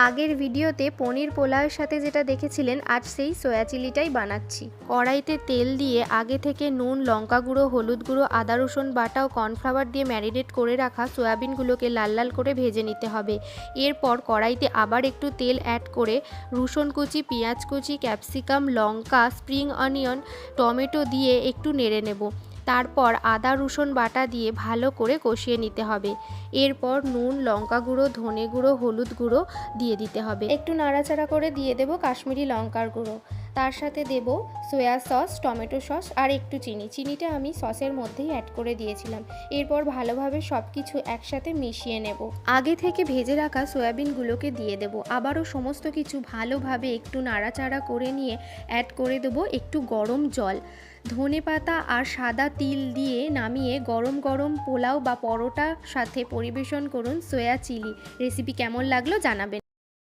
আগের ভিডিওতে পনির পোলাওয়ের সাথে যেটা দেখেছিলেন, আজ সেই সয়া চিলিটাই বানাচ্ছি। কড়াইতে তেল দিয়ে আগে থেকে নুন, লঙ্কা গুঁড়ো, হলুদ গুঁড়ো, আদা রসুন বাটা ও কর্নফ্লাওয়ার দিয়ে ম্যারিনেট করে রাখা সয়াবিনগুলোকে লাল লাল করে ভেজে নিতে হবে। এরপর কড়াইতে আবার একটু তেল অ্যাড করে রসুন কুচি, পেঁয়াজ কুচি, ক্যাপসিকাম, লঙ্কা, স্প্রিং অনিয়ন, টমেটো দিয়ে একটু নেড়ে নেব। তারপর আদা রসুন বাটা দিয়ে ভালো করে কষিয়ে নিতে হবে। এরপর নুন, লঙ্কা গুঁড়ো, ধনে গুঁড়ো, হলুদ গুঁড়ো দিয়ে দিতে হবে। একটু নাড়াচাড়া করে দিয়ে দেব কাশ্মীরি লঙ্কার গুঁড়ো। তার সাথে দেব সয়া সস, টমেটো সস আর একটু চিনি। চিনিটা আমি সসের মধ্যেই অ্যাড করে দিয়েছিলাম। এরপর ভালোভাবে সব কিছু একসাথে মিশিয়ে নেব। আগে থেকে ভেজে রাখা সয়াবিনগুলোকে দিয়ে দেব। আবারও সমস্ত কিছু ভালোভাবে একটু নাড়াচাড়া করে নিয়ে অ্যাড করে দেবো একটু গরম জল। ধনেপাতা আর সাদা তিল দিয়ে নামিয়ে গরম গরম পোলাও বা পরোটার সাথে পরিবেশন করুন সয়া চিলি। রেসিপি কেমন লাগলো জানাবেন।